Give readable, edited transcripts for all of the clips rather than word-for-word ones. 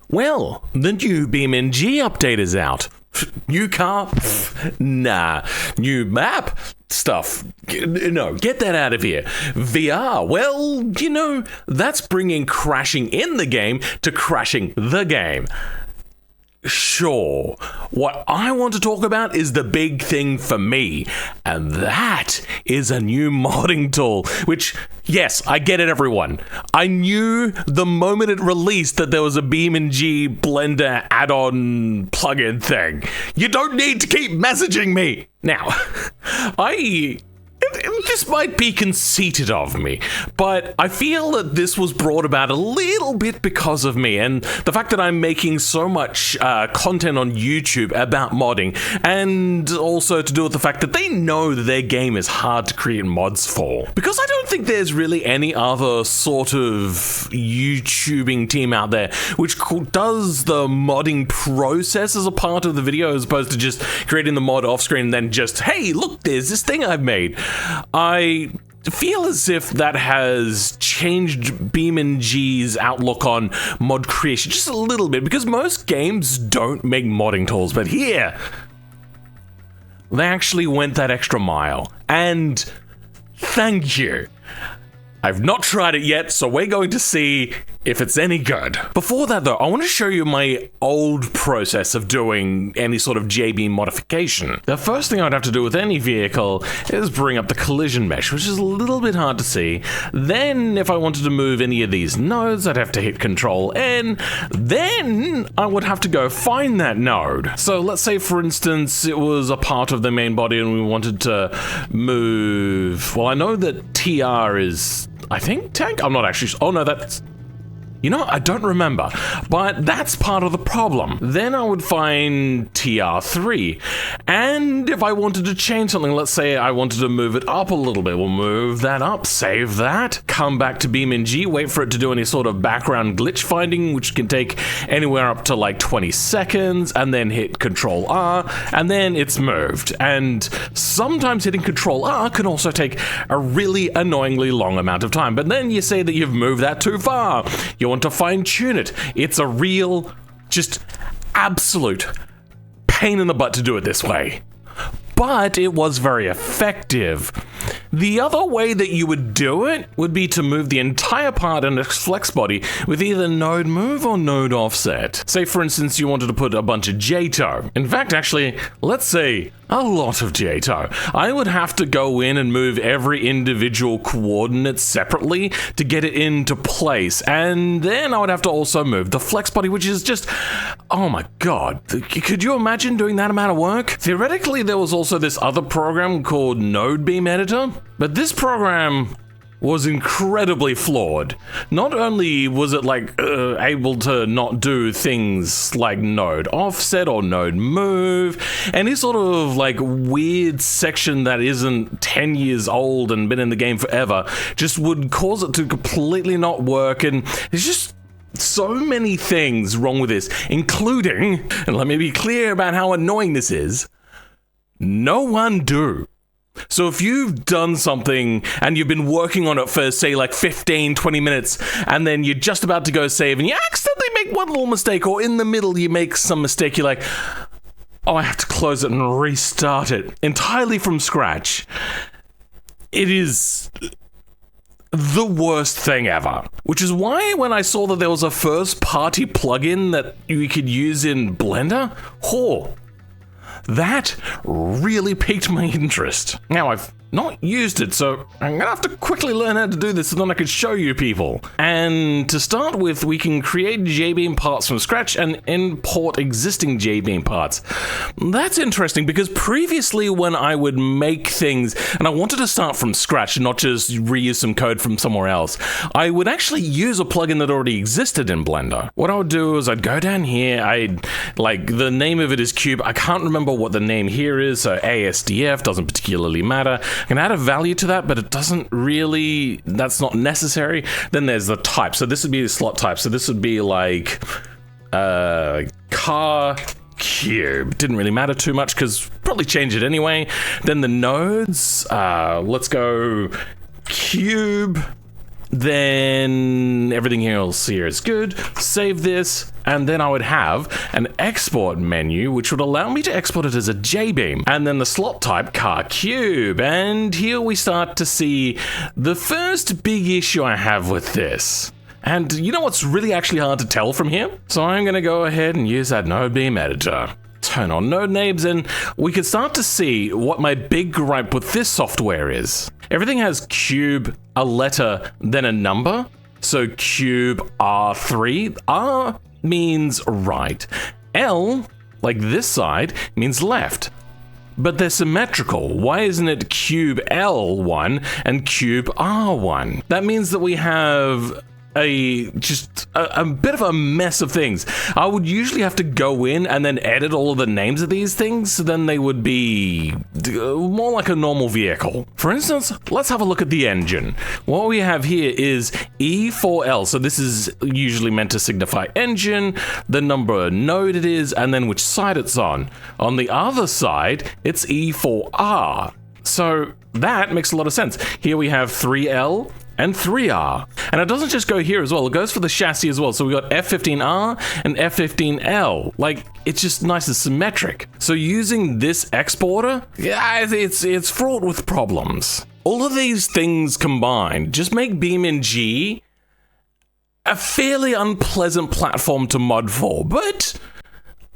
Well, the new BeamNG update is out. New car? Nah. New map? Stuff. No, get that out of here. VR? Well, that's bringing crashing in the game to crashing the game. Sure. What I want to talk about is the big thing for me, and that is a new modding tool, which, yes, I get it, everyone. I knew the moment it released that there was a BeamNG Blender add-on plugin thing. You don't need to keep messaging me. Now, this might be conceited of me, but I feel that this was brought about a little bit because of me and the fact that I'm making so much content on YouTube about modding, and also to do with the fact that they know that their game is hard to create mods for. Because I don't think there's really any other sort of YouTubing team out there which does the modding process as a part of the video, as opposed to just creating the mod off screen and then just, hey, look, there's this thing I've made. I feel as if that has changed BeamNG's outlook on mod creation just a little bit, because most games don't make modding tools, but here, they actually went that extra mile, and thank you. I've not tried it yet, so we're going to see if it's any good. Before that though, I want to show you my old process of doing any sort of JB modification. The first thing I'd have to do with any vehicle is bring up the collision mesh, which is a little bit hard to see. Then if I wanted to move any of these nodes, I'd have to hit Control N. Then I would have to go find that node. So let's say, for instance, it was a part of the main body and we wanted to move, well, I know that TR is, I think, tank? I'm not actually sure. Oh no, that's, I don't remember, but that's part of the problem. Then I would find TR3, and if I wanted to change something, let's say I wanted to move it up a little bit, we'll move that up, save that, come back to BeamNG, wait for it to do any sort of background glitch finding, which can take anywhere up to like 20 seconds, and then hit Control R, and then it's moved. And sometimes hitting Control R can also take a really annoyingly long amount of time, but then you say that you've moved that too far. You want to fine-tune it. It's a real, just absolute pain in the butt to do it this way. But it was very effective. The other way that you would do it would be to move the entire part in its flex body with either node move or node offset. Say, for instance, you wanted to put a bunch of JTOW. In fact, actually, let's say a lot of JTOW. I would have to go in and move every individual coordinate separately to get it into place. And then I would have to also move the flex body, which is just, oh my god. Could you imagine doing that amount of work? Theoretically, there was also this other program called Node Beam Editor, but this program was incredibly flawed. Not only was it able to not do things like node offset or node move, any sort of weird section that isn't 10 years old and been in the game forever, just would cause it to completely not work. And it's just so many things wrong with this, including, and let me be clear about how annoying this is, no undo. So if you've done something and you've been working on it for, say, 15, 20 minutes, and then you're just about to go save and you accidentally make one little mistake, or in the middle you make some mistake, you're like, oh, I have to close it and restart it entirely from scratch. It is the worst thing ever. Which is why when I saw that there was a first-party plugin that you could use in Blender, that really piqued my interest. Now, I've not used it, so I'm gonna have to quickly learn how to do this so then I can show you people. And to start with, we can create JBeam parts from scratch and import existing JBeam parts. That's interesting because previously when I would make things and I wanted to start from scratch and not just reuse some code from somewhere else, I would actually use a plugin that already existed in Blender. What I would do is I'd go down here, the name of it is Cube. I can't remember what the name here is, so ASDF doesn't particularly matter. I can add a value to that, but it doesn't really, that's not necessary. Then there's the type. So this would be the slot type. So this would be car cube. Didn't really matter too much because probably change it anyway. Then the nodes, let's go cube Then everything else here is good. Save this, and then I would have an export menu, which would allow me to export it as a JBeam, and then the slot type car cube. And here we start to see the first big issue I have with this. And you know what's really actually hard to tell from here? So I'm going to go ahead and use that node beam editor. Turn on node names, and we can start to see what my big gripe with this software is. Everything has cube, a letter, then a number. So cube R3. R means right. L, like this side, means left. But they're symmetrical. Why isn't it cube L1 and cube R1? That means that we have a bit of a mess of things. I would usually have to go in and then edit all of the names of these things, so then they would be more like a normal vehicle. For instance, let's have a look at the engine. What we have here is E4L, so this is usually meant to signify engine, the number of node it is, and then which side it's on. On the other side, it's E4R. So that makes a lot of sense. Here we have 3L, and 3R. And it doesn't just go here as well, it goes for the chassis as well. So we got F15R and F15L. Like, it's just nice and symmetric. So using this exporter, yeah, it's fraught with problems. All of these things combined just make BeamNG a fairly unpleasant platform to mod for, but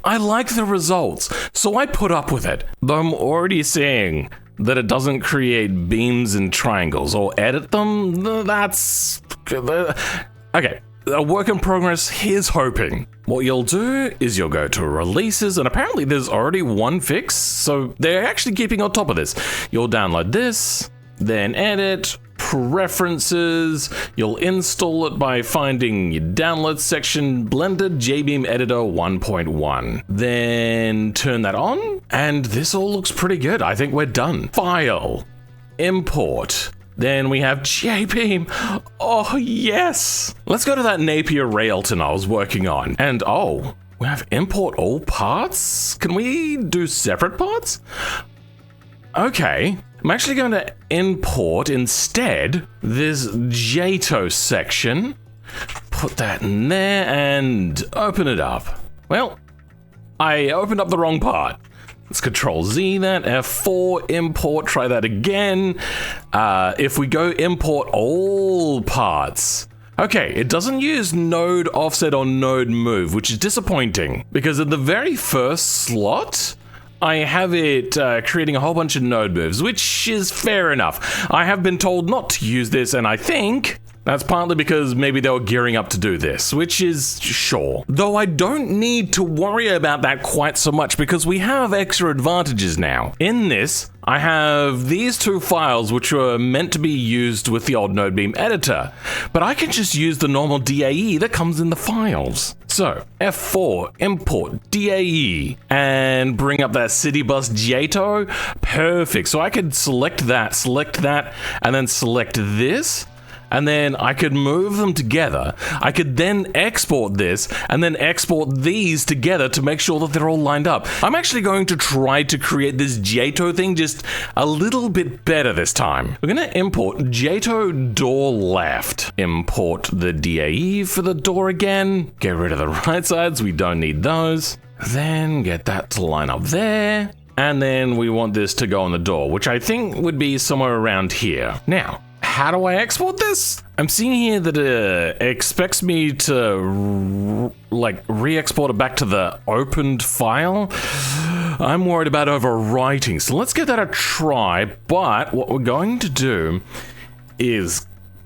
I like the results, so I put up with it. Though I'm already seeing that it doesn't create beams and triangles or edit them, that's... Okay, a work in progress, here's hoping. What you'll do is you'll go to releases, and apparently there's already one fix, so they're actually keeping on top of this. You'll download this, then edit, preferences, you'll install it by finding your download section, blended JBeam editor 1.1. Then turn that on, and this all looks pretty good. I think we're done. File, import, then we have JBeam. Oh yes! Let's go to that Napier Railton I was working on, and oh, we have import all parts? Can we do separate parts? Okay, I'm actually going to import instead this JTO section, put that in there and open it up. Well, I opened up the wrong part. Let's Control Z that, F4, import, try that again. If we go import all parts, okay, it doesn't use node offset or node move, which is disappointing because in the very first slot, I have it creating a whole bunch of node moves, which is fair enough. I have been told not to use this, and I think that's partly because maybe they were gearing up to do this, which is sure. Though I don't need to worry about that quite so much because we have extra advantages now. In this, I have these two files which were meant to be used with the old NodeBeam editor, but I can just use the normal DAE that comes in the files. So F4, import DAE, and bring up that city bus JTO. Perfect. So I could select that, and then select this. And then I could move them together. I could then export this and then export these together to make sure that they're all lined up. I'm actually going to try to create this JTO thing just a little bit better this time. We're going to import JTO door left. Import the DAE for the door again. Get rid of the right sides. We don't need those. Then get that to line up there. And then we want this to go on the door, which I think would be somewhere around here. Now, how do I export this? I'm seeing here that it expects me to re-export it back to the opened file. I'm worried about overwriting, so let's give that a try. But what we're going to do is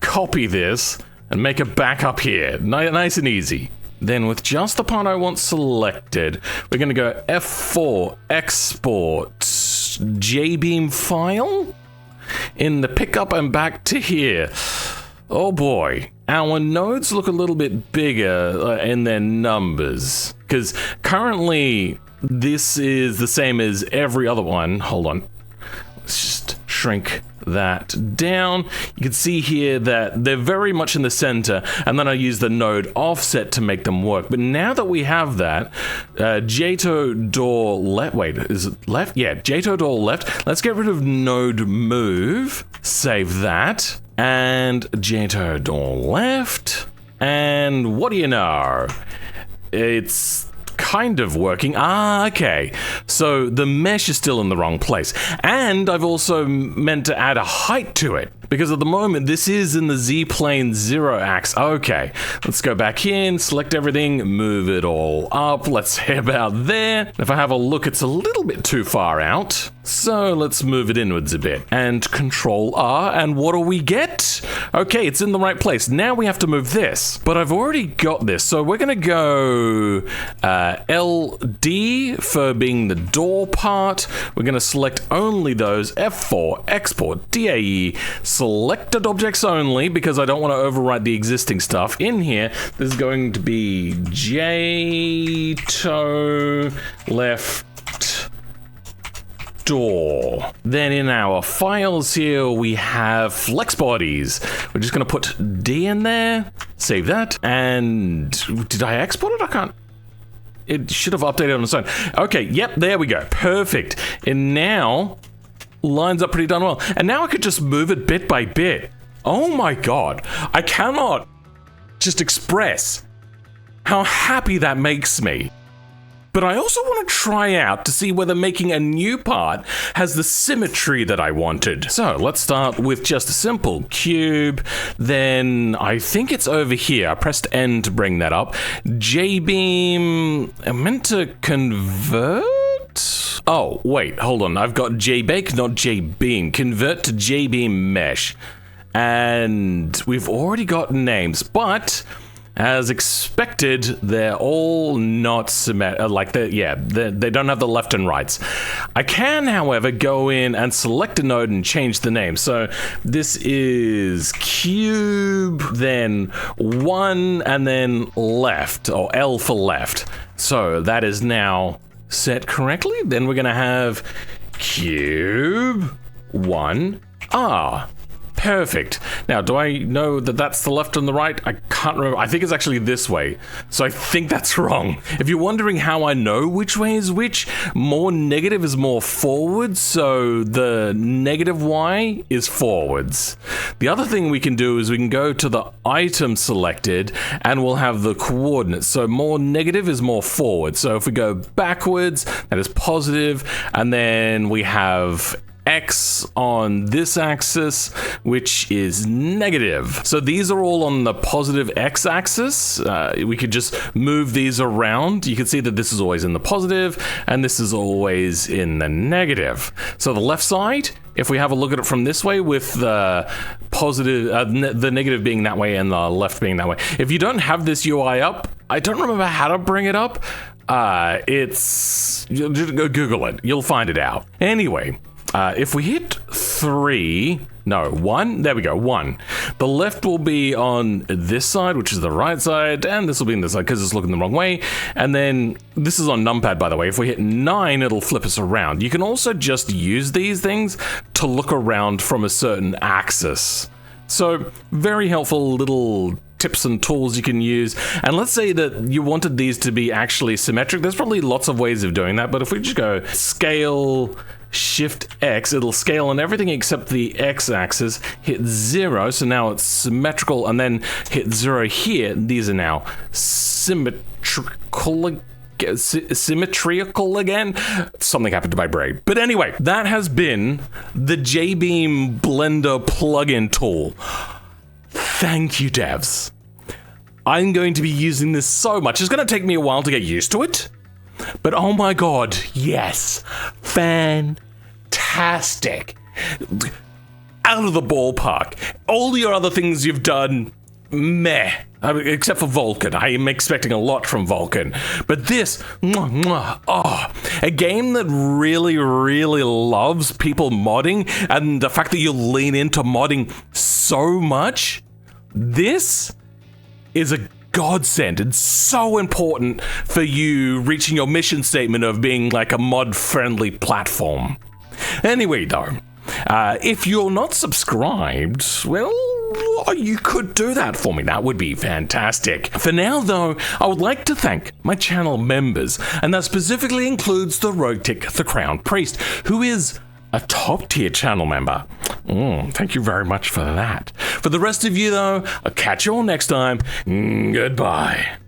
copy this and make a backup here, nice and easy. Then with just the part I want selected, we're going to go F4, export JBeam file. In the pickup and back to here. Oh boy, our nodes look a little bit bigger in their numbers because currently this is the same as every other one. Hold on, let's just shrink that down. You can see here that they're very much in the center, and then I use the node offset to make them work. But now that we have that, JTO door left, wait, is it left? Yeah, JTO door left. Let's get rid of node move, save that. and Jato door left, and what do you know? It's kind of working. Okay. So the mesh is still in the wrong place. And I've also meant to add a height to it, because at the moment this is in the Z-plane 0 axis. Okay, let's go back in, select everything, move it all up. Let's say about there. If I have a look, it's a little bit too far out. So let's move it inwards a bit. And Control R, and what do we get? Okay, it's in the right place. Now we have to move this. But I've already got this, so we're gonna go LD for being the door part. We're gonna select only those. F4, export, DAE, selected objects only, because I don't want to overwrite the existing stuff. In here, there's going to be Jato left door. Then in our files here, we have flex bodies. We're just going to put D in there, save that, and did I export it? I can't. It should have updated on its own. Okay, yep, there we go. Perfect. And now lines up pretty darn well. And now I could just move it bit by bit. Oh my god. I cannot just express how happy that makes me. But I also want to try out to see whether making a new part has the symmetry that I wanted. So let's start with just a simple cube. Then I think it's over here. I pressed N to bring that up. J-beam. I'm meant to convert? Oh, wait, hold on. I've got JBake, not JBeam. Convert to JBeam mesh. And we've already got names, but as expected, they're all not symmetrical. They don't have the left and rights. I can, however, go in and select a node and change the name. So this is cube, then 1, and then left, or L for left. So that is now set correctly. Then we're going to have cube 1 R. Perfect. Now, do I know that that's the left and the right? I can't remember. I think it's actually this way. So I think that's wrong. If you're wondering how I know which way is which, more negative is more forward. So the negative Y is forwards. The other thing we can do is we can go to the item selected and we'll have the coordinates. So more negative is more forward. So if we go backwards, that is positive. And then we have X on this axis, which is negative. So these are all on the positive X axis. We could just move these around. You can see that this is always in the positive and this is always in the negative. So the left side, if we have a look at it from this way with the positive, the negative being that way and the left being that way. If you don't have this UI up, I don't remember how to bring it up. Just go Google it. You'll find it out. Anyway, if we hit 1, there we go, 1. The left will be on this side, which is the right side, and this will be on this side because it's looking the wrong way. And then this is on numpad, by the way. If we hit 9, it'll flip us around. You can also just use these things to look around from a certain axis. So very helpful little tips and tools you can use. And let's say that you wanted these to be actually symmetric. There's probably lots of ways of doing that, but if we just go scale Shift X, it'll scale on everything except the X axis, hit 0, so now it's symmetrical, and then hit 0 here. These are now symmetrical again. Something happened to my brain. But anyway, that has been the JBeam Blender plugin tool. Thank you, devs. I'm going to be using this so much. It's going to take me a while to get used to it. But oh my god, yes. Fantastic. Out of the ballpark. All your other things you've done, meh. Except for Vulkan. I am expecting a lot from Vulkan. But this, a game that really, really loves people modding, and the fact that you lean into modding so much, this is a godsend. It's so important for you reaching your mission statement of being like a mod-friendly platform. Anyway, though, if you're not subscribed, well, you could do that for me. That would be fantastic. For now, though, I would like to thank my channel members, and that specifically includes the Rogue Tick, the Crown Priest, who is a top tier channel member. Thank you very much for that. For the rest of you, though, I'll catch you all next time. Goodbye.